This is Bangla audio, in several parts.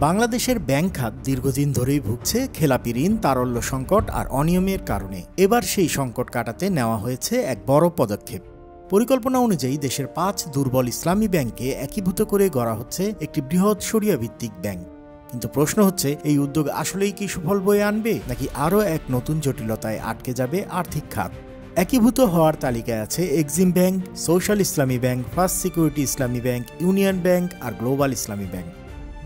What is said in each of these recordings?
বাংলাদেশের ব্যাংক খাত দীর্ঘদিন ধরেই ভুগছে খেলাপি ঋণ, তারল্য সংকট আর অনিয়মের কারণে। এবার সেই সংকট কাটাতে নেওয়া হয়েছে এক বড় পদক্ষেপ। পরিকল্পনা অনুযায়ী দেশের 5 দুর্বল ইসলামী ব্যাংককে একীভূত করে গড়া হচ্ছে একটি বৃহৎ শরিয়া ভিত্তিক ব্যাংক। কিন্তু প্রশ্ন হচ্ছে, এই উদ্যোগ আসলেই কি সুফল বয়ে আনবে, নাকি আরও এক নতুন জটিলতায় আটকে যাবে আর্থিক খাত? একীভূত হওয়ার তালিকায় আছে এক্সিম ব্যাংক, সোশ্যাল ইসলামী ব্যাংক, ফার্স্ট সিকিউরিটি ইসলামী ব্যাংক, ইউনিয়ন ব্যাংক আর গ্লোবাল ইসলামী ব্যাংক।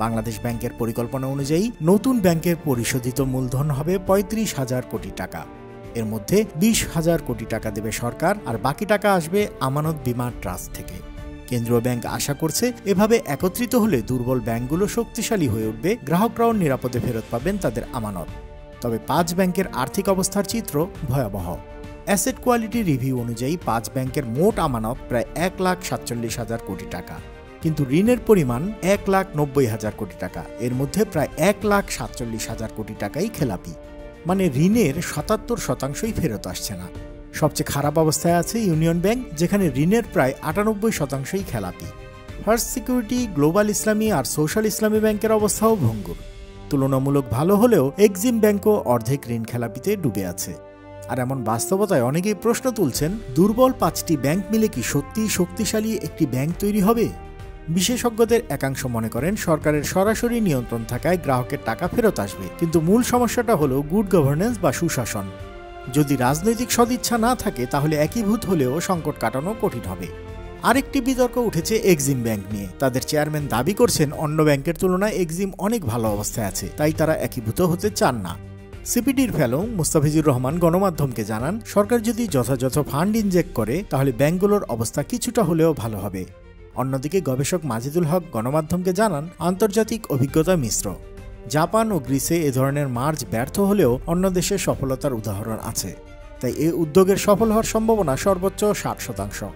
বাংলাদেশ ব্যাংকের পরিকল্পনা অনুযায়ী নতুন ব্যাংকের পরিশোধিত মূলধন হবে 35,000 কোটি টাকা। এর মধ্যে 20,000 কোটি টাকা দেবে সরকার, আর বাকি টাকা আসবে আমানত বীমা ট্রাস্ট থেকে। কেন্দ্রীয় ব্যাংক আশা করছে এভাবে একত্রিত হলে দুর্বল ব্যাংকগুলো শক্তিশালী হয়ে উঠবে, গ্রাহকরাও নিরাপদে ফেরত পাবেন তাদের আমানত। তবে 5 ব্যাংকের আর্থিক অবস্থার চিত্র ভয়াবহ। অ্যাসেট কোয়ালিটি রিভিউ অনুযায়ী 5 ব্যাংকের মোট আমানত প্রায় 1,47,000 কোটি টাকা, কিন্তু ঋণের পরিমাণ 1,90,000 কোটি টাকা। এর মধ্যে প্রায় 1,47,000 কোটি টাকাই খেলাপি, মানে ঋণের 77% ফেরত আসছে না। সবচেয়ে খারাপ অবস্থায় আছে ইউনিয়ন ব্যাংক, যেখানে ঋণের প্রায় 98% খেলাপি। ফার্স্ট সিকিউরিটি, গ্লোবাল ইসলামী আর সোশ্যাল ইসলামী ব্যাংকের অবস্থাও ভঙ্গুর। তুলনামূলক ভালো হলেও এক্সিম ব্যাংকও অর্ধেক ঋণ খেলাপিতে ডুবে আছে। আর এমন বাস্তবতায় অনেকেই প্রশ্ন তুলছেন, দুর্বল 5টি ব্যাংক মিলে কি সত্যিই শক্তিশালী একটি ব্যাংক তৈরি হবে? বিশেষজ্ঞদের একাংশ মনে করেন সরকারের সরাসরি নিয়ন্ত্রণ থাকায় গ্রাহকের টাকা ফেরত আসবে, কিন্তু মূল সমস্যাটা হলো গুড গভর্নেন্স বা সুশাসন। যদি রাজনৈতিক সদিচ্ছা না থাকে তাহলে একীভূত হলেও সংকট কাটানো কঠিন হবে। আরেকটি বিতর্ক উঠেছে এক্সিম ব্যাংক নিয়ে। তাদের চেয়ারম্যান দাবি করছেন অন্য ব্যাংকের তুলনায় এক্সিম অনেক ভালো অবস্থায় আছে, তাই তারা একীভূত হতে চান না। সিপিডির ফেলো মুস্তাফিজুর রহমান গণমাধ্যমকে জানান, সরকার যদি যথাযথ ফান্ড ইনজেক্ট করে তাহলে ব্যাংকগুলোর অবস্থা কিছুটা হলেও ভালো হবে। অন্যদিকে গবেষক মাজিদুল হক গণমাধ্যমকে জানান, আন্তর্জাতিক অভিজ্ঞতা মিশ্র। জাপান ও গ্রিসে এ ধরনের মার্জ ব্যর্থ হলেও অন্য দেশের সফলতার উদাহরণ আছে, তাই এ উদ্যোগের সফল হওয়ার সম্ভাবনা সর্বোচ্চ 60%।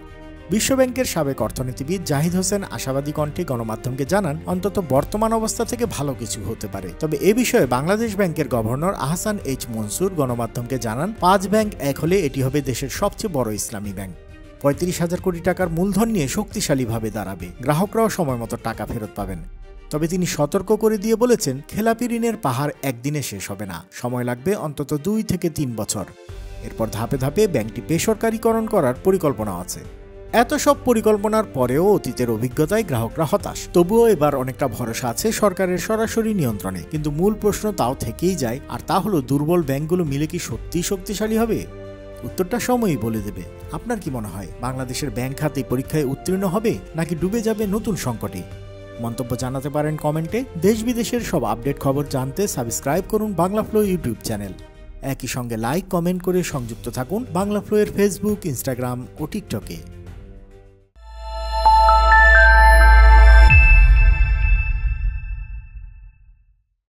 বিশ্বব্যাংকের সাবেক অর্থনীতিবিদ জাহিদ হোসেন আশাবাদী কণ্ঠে গণমাধ্যমকে জানান, অন্তত বর্তমান অবস্থা থেকে ভালো কিছু হতে পারে। তবে এ বিষয়ে বাংলাদেশ ব্যাংকের গভর্নর আহসান এইচ মনসুর গণমাধ্যমকে জানান, 5 ব্যাংক এক হলে এটি হবে দেশের সবচেয়ে বড় ইসলামী ব্যাংক। 35,000 কোটি টাকার মূলধন নিয়ে শক্তিশালীভাবে দাঁড়াবে, গ্রাহকরাও সময় মতো টাকা ফেরত পাবেন। তবে তিনি সতর্ক করে দিয়ে বলেছেন, খেলাপি ঋণের পাহাড় একদিনে শেষ হবে না, সময় লাগবে অন্তত 2 থেকে 3 বছর। এরপর ধাপে ধাপে ব্যাংকটি বেসরকারীকরণ করার পরিকল্পনা আছে। এত সব পরিকল্পনার পরেও অতীতের অভিজ্ঞতায় গ্রাহকরা হতাশ। তবুও এবার অনেকটা ভরসা আছে সরকারের সরাসরি নিয়ন্ত্রণে। কিন্তু মূল প্রশ্ন তাও থেকেই যায়, আর তা হলো দুর্বল ব্যাংকগুলো মিলে কি সত্যিই শক্তিশালী হবে? উত্তরটা সময়ই বলে দেবে। আপনার কি মনে হয়, বাংলাদেশের ব্যাংক খাত এই পরীক্ষায় উত্তীর্ণ হবে, নাকি ডুবে যাবে নতুন সংকটে? মন্তব্য জানাতে পারেন কমেন্টে। দেশ বিদেশের সব আপডেট খবর জানতে সাবস্ক্রাইব করুন বাংলা ফ্লো ইউটিউব চ্যানেল। একই সঙ্গে লাইক, কমেন্ট করে সংযুক্ত থাকুন বাংলা ফ্লো এর ফেসবুক, ইনস্টাগ্রাম ও টিকটকে।